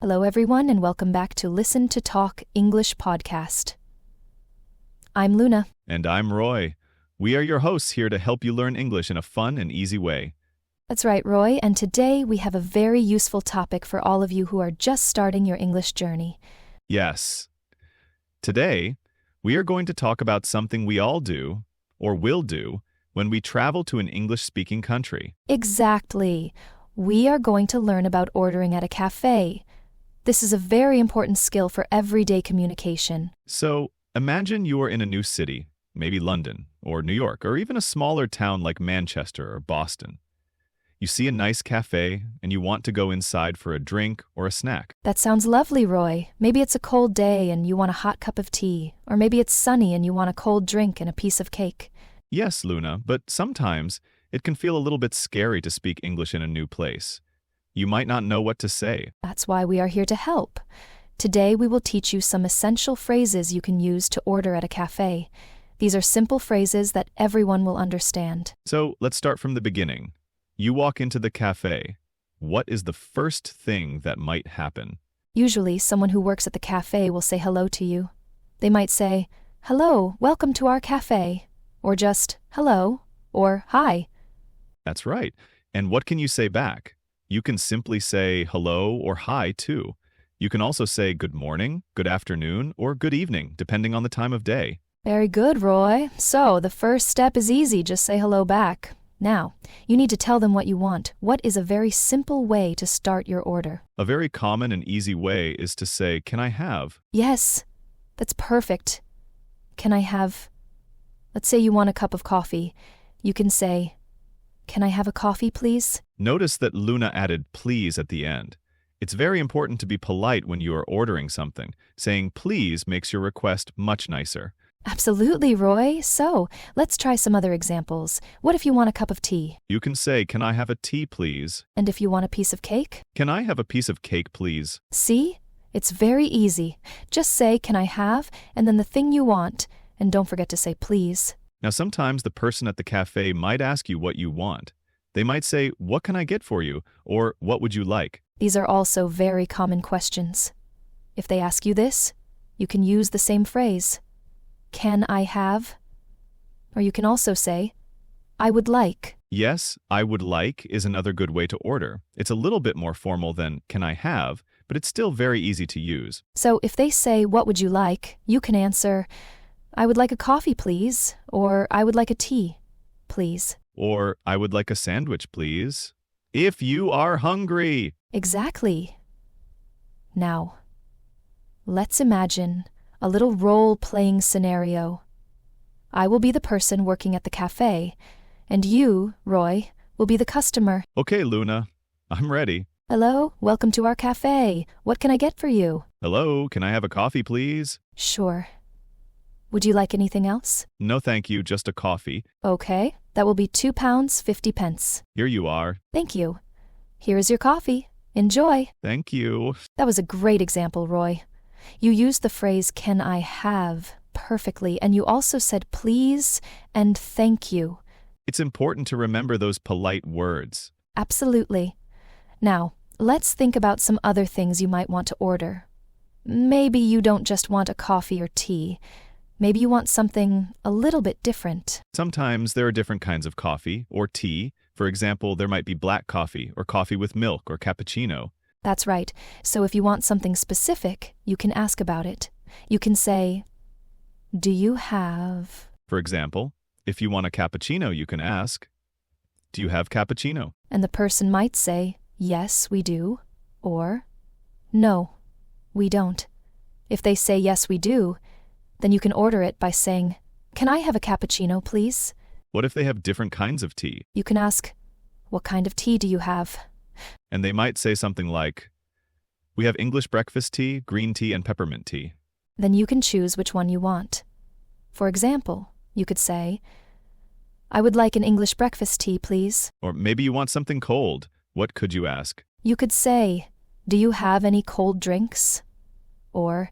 Hello, everyone, and welcome back to Listen to Talk English podcast. I'm Luna. And I'm Roy. We are your hosts here to help you learn English in a fun and easy way. That's right, Roy, and today we have a very useful topic for all of you who are just starting your English journey. Yes. Today, we are going to talk about something we all do, or will do, when we travel to an English-speaking country. Exactly. We are going to learn about ordering at a cafe. This is a very important skill for everyday communication. So, imagine you are in a new city, maybe London, or New York, or even a smaller town like Manchester or Boston. You see a nice cafe, and you want to go inside for a drink or a snack. That sounds lovely, Roy. Maybe it's a cold day and you want a hot cup of tea, or maybe it's sunny and you want a cold drink and a piece of cake. Yes, Luna, but sometimes it can feel a little bit scary to speak English in a new place. You might not know what to say. That's why we are here to help. Today we will teach you some essential phrases you can use to order at a cafe. These are simple phrases that everyone will understand. So, let's start from the beginning. You walk into the cafe. What is the first thing that might happen? Usually, someone who works at the cafe will say hello to you. They might say, "Hello, welcome to our cafe," or just, "Hello," or "Hi." That's right. And what can you say back? You can simply say hello or hi, too. You can also say good morning, good afternoon, or good evening, depending on the time of day. Very good, Roy. So, the first step is easy. Just say hello back. Now, you need to tell them what you want. What is a very simple way to start your order? A very common and easy way is to say, "Can I have?" Yes, that's perfect. Can I have... Let's say you want a cup of coffee. You can say, "Can I have a coffee, please?" Notice that Luna added please at the end. It's very important to be polite when you are ordering something. Saying please makes your request much nicer. Absolutely, Roy. So, let's try some other examples. What if you want a cup of tea? You can say, "Can I have a tea, please?" And if you want a piece of cake? "Can I have a piece of cake, please?" See? It's very easy. Just say, "Can I have?" and then the thing you want. And don't forget to say please. Now, sometimes the person at the cafe might ask you what you want. They might say, "What can I get for you?" or "What would you like?" These are also very common questions. If they ask you this, you can use the same phrase. Can I have? Or you can also say, I would like. Yes, "I would like" is another good way to order. It's a little bit more formal than "Can I have?" but it's still very easy to use. So if they say, what would you like? You can answer, I would like a coffee, please, or I would like a tea, please. Or, "I would like a sandwich, please." If you are hungry. Exactly. Now, let's imagine a little role-playing scenario. I will be the person working at the cafe, and you, Roy, will be the customer. Okay, Luna, I'm ready. Hello, welcome to our cafe. What can I get for you? Hello, can I have a coffee, please? Sure. Would you like anything else? No, thank you, just a coffee. Okay, that will be £2.50. Here you are. Thank you. Here is your coffee. Enjoy. Thank you. That was a great example, Roy. You used the phrase, can I have, perfectly, and you also said please and thank you. It's important to remember those polite words. Absolutely. Now, let's think about some other things you might want to order. Maybe you don't just want a coffee or tea. Maybe you want something a little bit different. Sometimes there are different kinds of coffee or tea. For example, there might be black coffee or coffee with milk or cappuccino. That's right. So if you want something specific, you can ask about it. You can say, do you have... For example, if you want a cappuccino, you can ask, "Do you have cappuccino?" And the person might say, yes, we do, or no, we don't. If they say yes, we do, then you can order it by saying, can I have a cappuccino, please? What if they have different kinds of tea? You can ask, what kind of tea do you have? And they might say something like, "We have English breakfast tea, green tea, and peppermint tea." Then you can choose which one you want. For example, you could say, I would like an English breakfast tea, please. Or maybe you want something cold. What could you ask? You could say, do you have any cold drinks? Or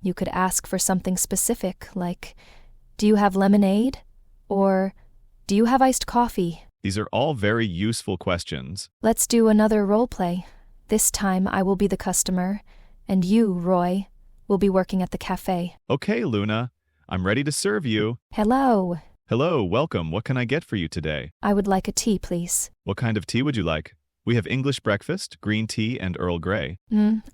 you could ask for something specific, like, do you have lemonade? Or do you have iced coffee? These are all very useful questions. Let's do another role play. This time I will be the customer, and you, Roy, will be working at the cafe. Okay, Luna. I'm ready to serve you. Hello. Hello, welcome. What can I get for you today? I would like a tea, please. What kind of tea would you like? We have English breakfast, green tea, and Earl Grey.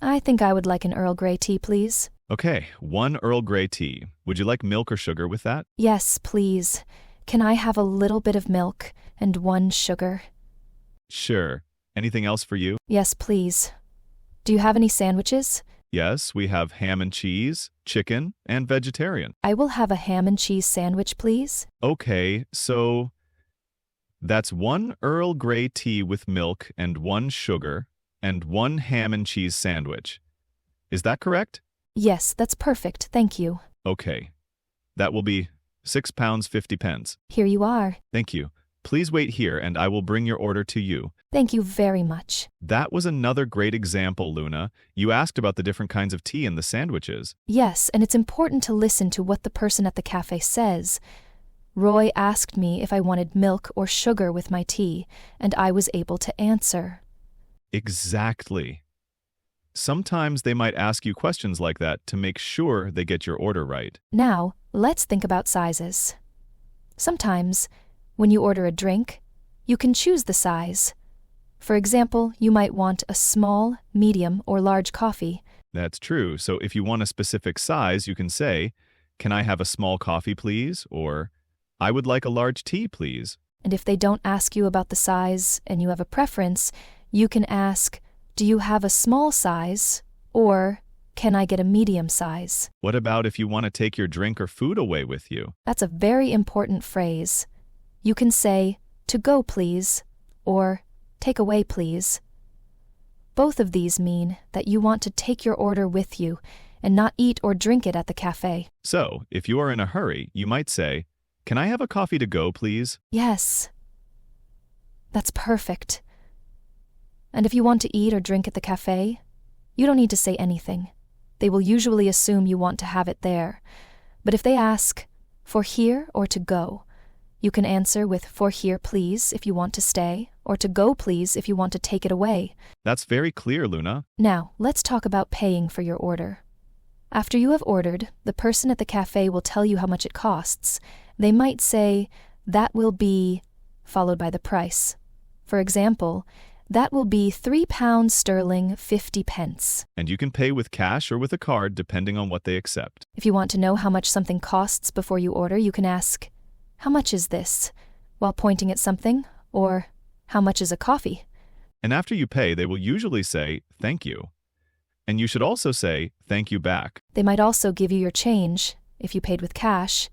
I think I would like an Earl Grey tea, please. Okay, 1 Earl Grey tea. Would you like milk or sugar with that? Yes, please. Can I have a little bit of milk and 1 sugar? Sure. Anything else for you? Yes, please. Do you have any sandwiches? Yes, we have ham and cheese, chicken, and vegetarian. I will have a ham and cheese sandwich, please. Okay, so that's 1 Earl Grey tea with milk and 1 sugar and 1 ham and cheese sandwich. Is that correct? Yes, that's perfect, thank you. Okay. That will be £6.50. Here you are. Thank you. Please wait here and I will bring your order to you. Thank you very much. That was another great example, Luna. You asked about the different kinds of tea in the sandwiches. Yes, and it's important to listen to what the person at the cafe says. Roy asked me if I wanted milk or sugar with my tea, and I was able to answer. Exactly. Sometimes they might ask you questions like that to make sure they get your order right. Now, let's think about sizes. Sometimes, when you order a drink, you can choose the size. For example, you might want a small, medium, or large coffee. That's true. So if you want a specific size, you can say, "Can I have a small coffee, please?" Or, "I would like a large tea, please." And if they don't ask you about the size and you have a preference, you can ask, "Do you have a small size?" Or, "Can I get a medium size?" What about if you want to take your drink or food away with you? That's a very important phrase. You can say, "To go, please," or "Take away, please." Both of these mean that you want to take your order with you and not eat or drink it at the cafe. So, if you are in a hurry, you might say, "Can I have a coffee to go, please?" Yes. That's perfect. And if you want to eat or drink at the cafe, you don't need to say anything. They will usually assume you want to have it there. But if they ask, "For here or to go?" you can answer with "For here, please," if you want to stay, or "To go, please," if you want to take it away. That's very clear, Luna. Now, let's talk about paying for your order. After you have ordered, the person at the cafe will tell you how much it costs. They might say, "That will be," followed by the price. For example, "That will be £3 sterling 50 pence." And you can pay with cash or with a card depending on what they accept. If you want to know how much something costs before you order, you can ask, "How much is this?" while pointing at something, or "How much is a coffee?" And after you pay, they will usually say, "Thank you." And you should also say, "Thank you" back. They might also give you your change, if you paid with cash,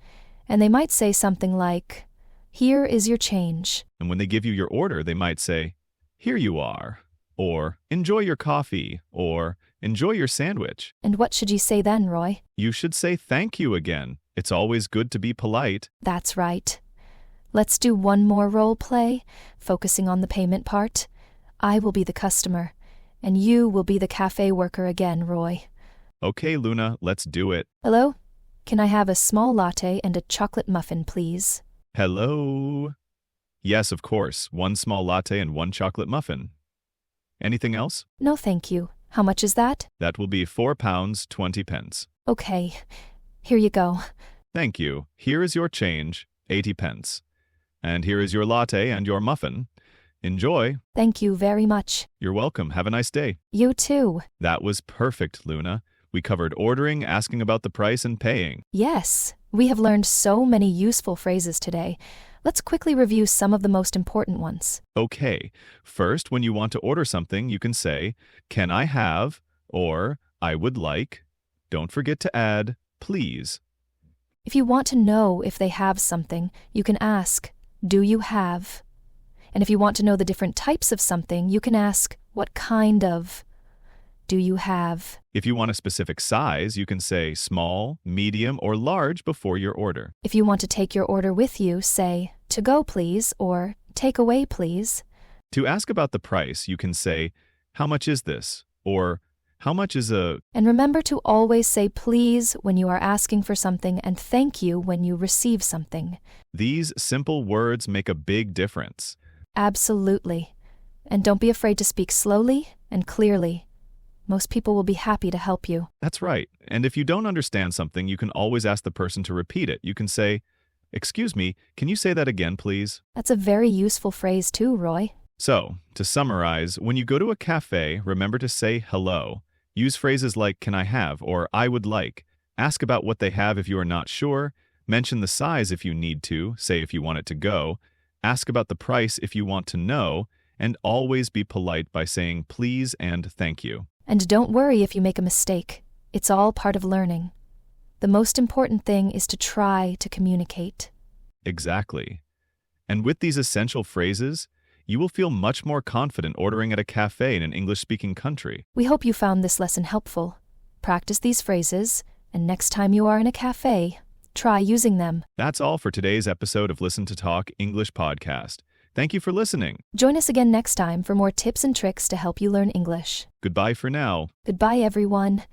and they might say something like, "Here is your change." And when they give you your order, they might say, "Here you are," or "Enjoy your coffee," or "Enjoy your sandwich." And what should you say then, Roy? You should say thank you again. It's always good to be polite. That's right. Let's do one more role play, focusing on the payment part. I will be the customer, and you will be the cafe worker again, Roy. Okay, Luna, let's do it. Hello? Can I have a small latte and a chocolate muffin, please? Hello? Yes, of course. 1 small latte and 1 chocolate muffin. Anything else? No, thank you. How much is that? That will be £4.20. Okay. Here you go. Thank you. Here is your change, 80 pence. And here is your latte and your muffin. Enjoy. Thank you very much. You're welcome. Have a nice day. You too. That was perfect, Luna. We covered ordering, asking about the price, and paying. Yes, we have learned so many useful phrases today. Let's quickly review some of the most important ones. Okay. First, when you want to order something, you can say, "Can I have?" or "I would like." Don't forget to add, "please." If you want to know if they have something, you can ask, "Do you have?" And if you want to know the different types of something, you can ask, "What kind of?" Do you have? If you want a specific size, you can say small, medium, or large before your order. If you want to take your order with you, say, "To go, please," or "Take away, please." To ask about the price, you can say, "How much is this?" or "How much is a..." And remember to always say please when you are asking for something and thank you when you receive something. These simple words make a big difference. Absolutely. And don't be afraid to speak slowly and clearly. Most people will be happy to help you. That's right. And if you don't understand something, you can always ask the person to repeat it. You can say, "Excuse me, can you say that again, please?" That's a very useful phrase too, Roy. So, to summarize, when you go to a cafe, remember to say hello. Use phrases like "can I have" or "I would like." Ask about what they have if you are not sure. Mention the size if you need to, say if you want it to go. Ask about the price if you want to know. And always be polite by saying please and thank you. And don't worry if you make a mistake. It's all part of learning. The most important thing is to try to communicate. Exactly. And with these essential phrases, you will feel much more confident ordering at a cafe in an English-speaking country. We hope you found this lesson helpful. Practice these phrases, and next time you are in a cafe, try using them. That's all for today's episode of Listen to Talk English podcast. Thank you for listening. Join us again next time for more tips and tricks to help you learn English. Goodbye for now. Goodbye, everyone.